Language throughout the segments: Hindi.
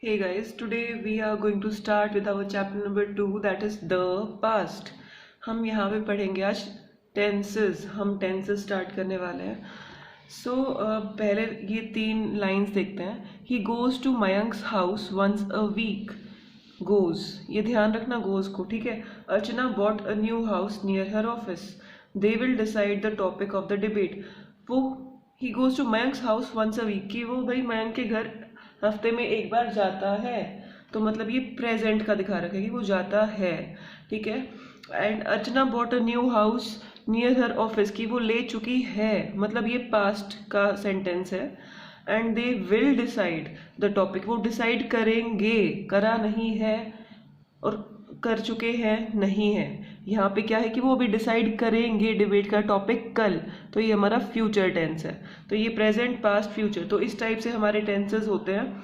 Hey guys, today we are going to start with our chapter number 2, that is the past. हम यहाँ पे पढ़ेंगे आज tenses. हम tenses start करने वाले हैं. So पहले ये 3 lines देखते हैं. He goes to Mayank's house once a week. Goes, ये ध्यान रखना goes को, ठीक है. अर्चना bought a new house near her office. They will decide the topic of the debate. वो he goes to Mayank's house once a week कि वो भाई मयंक के घर हफ्ते में एक बार जाता है, तो मतलब ये प्रेजेंट का दिखा रखा है कि वो जाता है, ठीक है. And Archana bought a new house near her office की वो ले चुकी है, मतलब ये पास्ट का सेंटेंस है. And they will decide the topic, वो डिसाइड करेंगे, करा नहीं है और कर चुके हैं नहीं है. यहाँ पे क्या है कि वो अभी डिसाइड करेंगे डिबेट का टॉपिक कल, तो ये हमारा फ्यूचर टेंस है. तो ये प्रेजेंट पास्ट फ्यूचर, तो इस टाइप से हमारे टेंसेस होते हैं.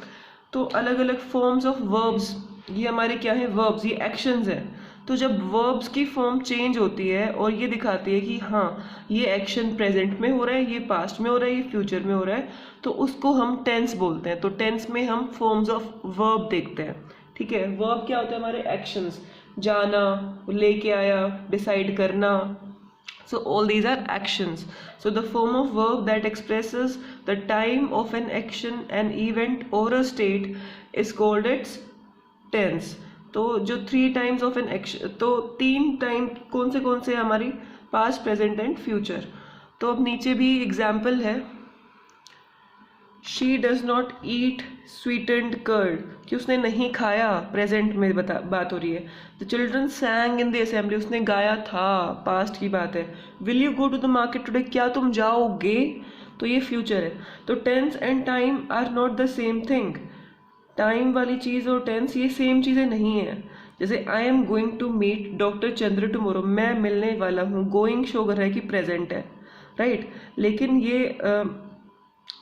तो अलग अलग फॉर्म्स ऑफ वर्ब्स, ये हमारे क्या है, वर्ब्स, ये एक्शंस हैं. तो जब वर्ब्स की फॉर्म चेंज होती है और ये दिखाती है कि हाँ ये एक्शन प्रेजेंट में हो रहा है, ये पास्ट में हो रहा है, ये फ्यूचर में हो रहा है, तो उसको हम टेंस बोलते हैं. तो टेंस में हम फॉर्म्स ऑफ वर्ब देखते हैं, ठीक है. वर्ब क्या होता है, हमारे एक्शंस, जाना, लेके आया, डिसाइड करना. So all these are actions. So the form of verb that expresses the time of an action, an event or a state is called its tense. तो जो 3 times of an action, तो 3 टाइम कौन से हमारी पास्ट, प्रेजेंट एंड फ्यूचर. तो अब नीचे भी एग्जाम्पल है. She does not eat sweetened curd, कि उसने नहीं खाया, प्रेजेंट में बात हो रही है. The children sang in the assembly, उसने गाया था, पास्ट की बात है. Will you go to the market today, क्या तुम जाओगे, तो ये फ्यूचर है. तो tense and time are not the same thing. Time वाली चीज़ और टेंस ये सेम चीज़ें नहीं है. जैसे I am going to meet doctor Chandra tomorrow, मैं मिलने वाला हूँ, गोइंग शो कर रहा है कि प्रेजेंट है, राइट. लेकिन ये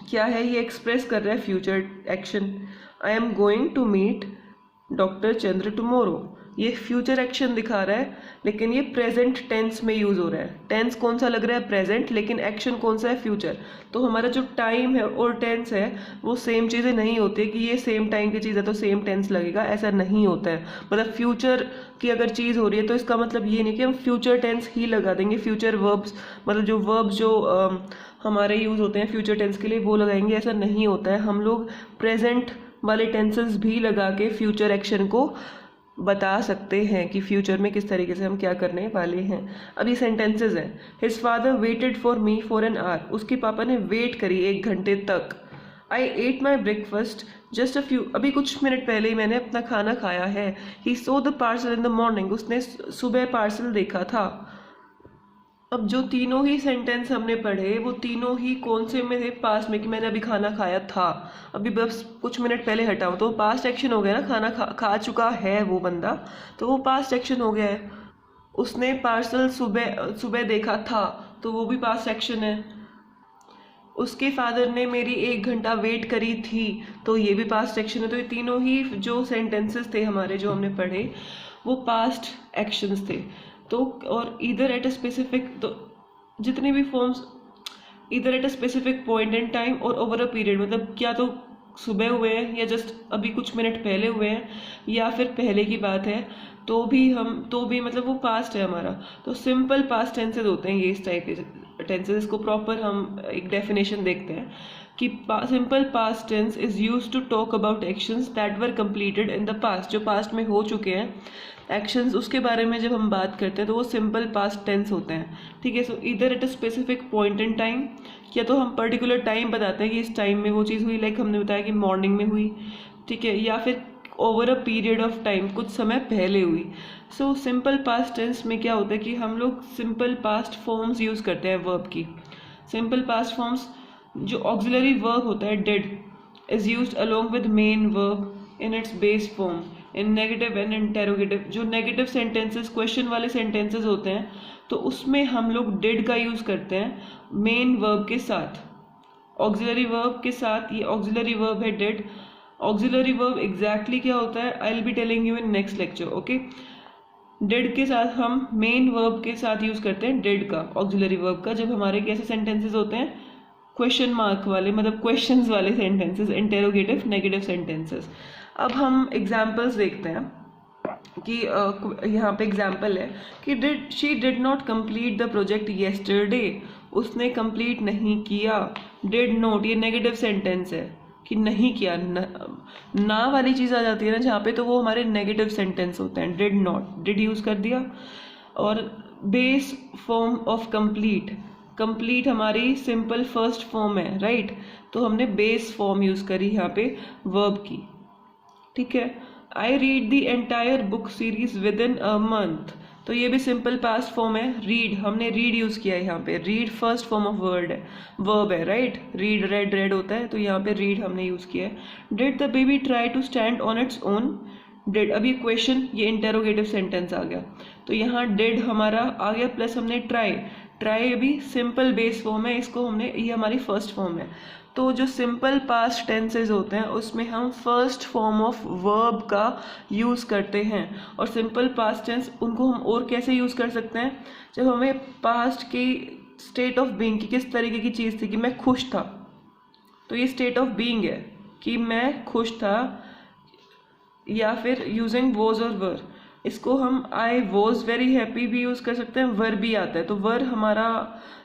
क्या है, ये एक्सप्रेस कर रहा है future action. I am going to meet doctor Chandra tomorrow, ये फ्यूचर एक्शन दिखा रहा है, लेकिन ये प्रेजेंट टेंस में यूज़ हो रहा है. टेंस कौन सा लग रहा है, प्रेजेंट, लेकिन एक्शन कौन सा है, फ्यूचर. तो हमारा जो टाइम है और टेंस है वो सेम चीज़ें नहीं होती कि ये सेम टाइम की चीज़ है तो सेम टेंस लगेगा, ऐसा नहीं होता है. मतलब फ्यूचर की अगर चीज़ हो रही है तो इसका मतलब ये नहीं कि हम फ्यूचर टेंस ही लगा देंगे. फ्यूचर वर्ब्स, मतलब जो वर्ब्स जो हमारे यूज़ होते हैं फ्यूचर टेंस के लिए, वो लगाएंगे, ऐसा नहीं होता है. हम लोग प्रेजेंट वाले टेंसेस भी लगा के फ्यूचर एक्शन को बता सकते हैं कि फ्यूचर में किस तरीके से हम क्या करने वाले हैं. अब ये सेंटेंसेज हैं. His father waited for me for an hour, उसके पापा ने वेट करी 1 घंटे तक. I ate my breakfast just a few, अभी कुछ मिनट पहले ही मैंने अपना खाना खाया है. He saw the parcel in the morning, उसने सुबह पार्सल देखा था. अब जो तीनों ही सेंटेंस हमने पढ़े वो तीनों ही कौन से में थे, पास्ट में, कि मैंने अभी खाना खाया था, अभी बस कुछ मिनट पहले हटाऊँ, तो पास्ट एक्शन हो गया ना. खाना खा चुका है वो बंदा, तो वो पास्ट एक्शन हो गया है. उसने पार्सल सुबह देखा था, तो वो भी पास्ट एक्शन है. उसके फादर ने मेरी 1 घंटा वेट करी थी, तो ये भी पास्ट एक्शन है. तो ये तीनों ही जो सेंटेंसेस थे हमारे जो हमने पढ़े वो पास्ट एक्शंस थे. तो और इधर एट अ स्पेसिफिक, तो जितनी भी फॉर्म्स, इधर at a specific point in time और ओवर अ पीरियड, मतलब क्या तो सुबह हुए हैं या जस्ट अभी कुछ मिनट पहले हुए हैं या फिर पहले की बात है, तो भी मतलब वो पास्ट है हमारा. तो सिंपल पास्ट टेंसेज होते हैं ये, इस टाइप के टेंसेज. इसको प्रॉपर हम एक डेफिनेशन देखते हैं कि simple past tense is used to talk about actions that were completed in the past, जो पास्ट में हो चुके हैं एक्शंस, उसके बारे में जब हम बात करते हैं तो वो सिंपल पास्ट टेंस होते हैं, ठीक है. सो इधर at a specific point in time, या तो हम पर्टिकुलर टाइम बताते हैं कि इस टाइम में वो चीज़ हुई, लाइक हमने बताया कि मॉर्निंग में हुई, ठीक है, या फिर over a period of time, कुछ समय पहले हुई. सो सिंपल पास्ट टेंस में क्या होता है कि हम लोग सिंपल पास्ट फॉर्म्स यूज़ करते हैं वर्ब की. सिंपल पास्ट फॉर्म्स, जो ऑक्सिलरी वर्ब होता है did, is used along with main verb in its base form in negative and interrogative. जो नेगेटिव सेंटेंसेस, क्वेश्चन वाले सेंटेंसेस होते हैं, तो उसमें हम लोग डिड का यूज़ करते हैं मेन वर्ब के साथ, ऑक्सिलरी वर्ब के साथ. ये ऑक्सिलरी वर्ब है डिड. ऑक्सिलरी वर्ब एग्जैक्टली क्या होता है, I will be telling you in next lecture, okay. Did के साथ हम मेन वर्ब के साथ यूज़ करते हैं डिड का, ऑक्सिलरी वर्ब का, जब हमारे कैसे सेंटेंसेस होते हैं, क्वेश्चन मार्क वाले, मतलब क्वेश्चंस वाले सेंटेंसेस, इंटेरोगेटिव नेगेटिव सेंटेंसेस. अब हम एग्जाम्पल्स देखते हैं कि यहाँ पे एग्जाम्पल है कि she did not complete the project yesterday, उसने कंप्लीट नहीं किया। डिड नॉट ये नेगेटिव सेंटेंस है कि नहीं किया, ना वाली चीज़ आ जाती है ना जहाँ पे, तो वो हमारे नेगेटिव सेंटेंस होते हैं। डिड नॉट, डिड यूज़ कर दिया। और base form of complete, complete हमारी सिंपल फर्स्ट फॉर्म है, राइट, तो हमने बेस फॉर्म यूज़ करी यहाँ पे वर्ब की, ठीक है। I read the entire book series with in a month, तो ये भी सिंपल पास्ट फॉर्म है। रीड, हमने रीड यूज़ किया है यहाँ पे। Read first form of verb है, राइट। रीड, रेड, रेड होता है, तो यहाँ पे रीड हमने यूज़ किया है। Did the baby try to stand on its own, did, अब ये क्वेश्चन, ये इंटेरोगेटिव सेंटेंस आ गया, तो यहाँ डिड हमारा आ गया, प्लस हमने ट्राई, ट्राई भी सिंपल बेस फॉर्म है, इसको हमने, ये हमारी फर्स्ट फॉर्म है। तो जो सिंपल पास्ट टेंसेज होते हैं उसमें हम फर्स्ट फॉर्म ऑफ वर्ब का यूज़ करते हैं। और सिंपल पास्ट टेंस उनको हम और कैसे यूज़ कर सकते हैं, जब हमें पास्ट की स्टेट ऑफ बीइंग की किस तरीके की चीज़ थी, कि मैं खुश था, तो ये स्टेट ऑफ बीइंग है कि मैं खुश था। या फिर यूजिंग वॉज और वर, इसको हम आई वॉज वेरी हैप्पी भी यूज़ कर सकते हैं। वर भी आता है, तो वर हमारा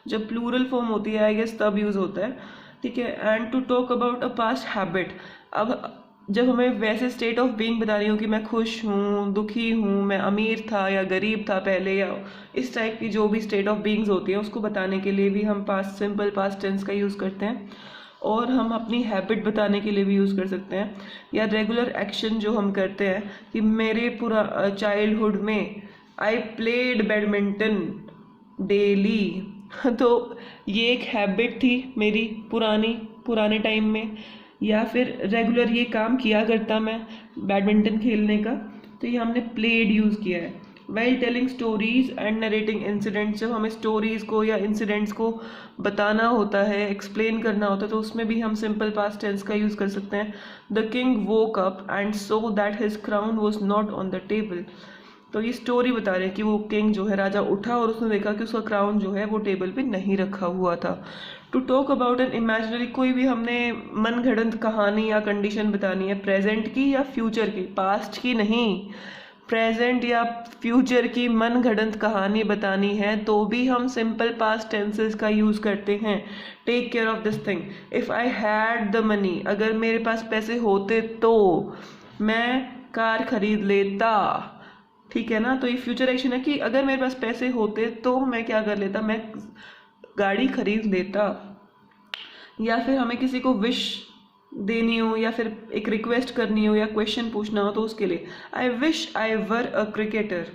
जब प्लूरल फॉर्म होती है आई गेस तब यूज़ होता है, ठीक है। And to talk about a past habit, अब जब हमें वैसे स्टेट ऑफ बीइंग बता रही हूँ कि मैं खुश हूँ, दुखी हूँ, मैं अमीर था या गरीब था पहले, या इस टाइप की जो भी स्टेट ऑफ बीइंग्स होती है उसको बताने के लिए भी हम पास्ट, सिंपल पास्ट टेंस का यूज़ करते हैं। और हम अपनी हैबिट बताने के लिए भी यूज़ कर सकते हैं, या रेगुलर एक्शन जो हम करते हैं कि मेरे पूरा चाइल्डहुड में आई प्लेड बैडमिंटन डेली, तो ये एक हैबिट थी मेरी पुराने टाइम में, या फिर रेगुलर ये काम किया करता मैं बैडमिंटन खेलने का, तो ये हमने प्लेड यूज़ किया है। While telling stories and narrating incidents, जब हमें स्टोरीज़ को या इंसिडेंट्स को बताना होता है, एक्सप्लेन करना होता है, तो उसमें भी हम सिंपल पास्ट टेंस का यूज़ कर सकते हैं। The king woke up and so that his crown was not on the table, तो ये स्टोरी बता रहे हैं कि वो किंग जो है, राजा उठा और उसने देखा कि उसका क्राउन जो है वो टेबल पे नहीं रखा हुआ था। To talk about an imaginary, कोई भी हमने मनगढ़ंत कहानी या कंडीशन बतानी है, प्रेजेंट की या फ्यूचर की, पास्ट की नहीं, प्रेजेंट या फ्यूचर की मनगढ़ंत कहानी बतानी है, तो भी हम सिंपल पास्ट टेंसेस का यूज़ करते हैं। Take care of this thing, if I had the money, अगर मेरे पास पैसे होते तो मैं कार खरीद लेता, ठीक है ना। तो ये फ्यूचर एक्शन है कि अगर मेरे पास पैसे होते तो मैं क्या कर लेता, मैं गाड़ी खरीद लेता। या फिर हमें किसी को विश देनी हो, या फिर एक रिक्वेस्ट करनी हो, या क्वेश्चन पूछना हो, तो उसके लिए I wish I were a cricketer,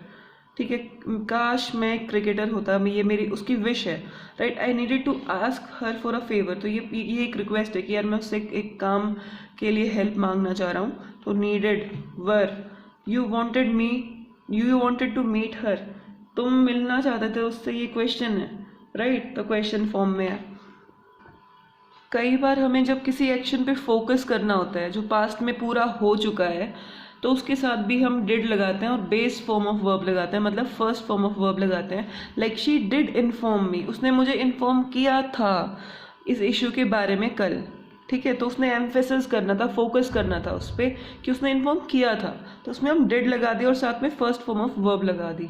ठीक है, काश मैं क्रिकेटर होता, ये मेरी उसकी विश है, right. I needed to ask her for a favour, तो ये एक रिक्वेस्ट है कि यार मैं उससे एक काम के लिए हेल्प मांगना चाह रहा हूँ, तो needed, were. You wanted to meet her, तुम मिलना चाहते थे उससे, ये क्वेश्चन है, राइट, तो क्वेश्चन फॉर्म में है। कई बार हमें जब किसी एक्शन पे फोकस करना होता है जो पास्ट में पूरा हो चुका है, तो उसके साथ भी हम डिड लगाते हैं और बेस फॉर्म ऑफ वर्ब लगाते हैं, मतलब फर्स्ट फॉर्म ऑफ वर्ब लगाते हैं। Like she did inform me, उसने मुझे इन्फॉर्म किया था इस इशू के बारे में कल, ठीक है, तो उसने एम्फेसिस करना था, फोकस करना था उस पर कि उसने इन्फॉर्म किया था, तो उसमें हम डिड लगा दिया और साथ में फर्स्ट फॉर्म ऑफ वर्ब लगा दी।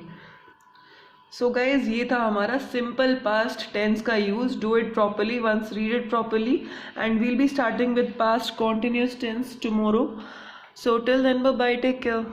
सो गाइज, ये था हमारा सिंपल पास्ट टेंस का use. Do it properly, once read it properly, and we'll be starting with past continuous tense tomorrow. So till then, bye bye, take care.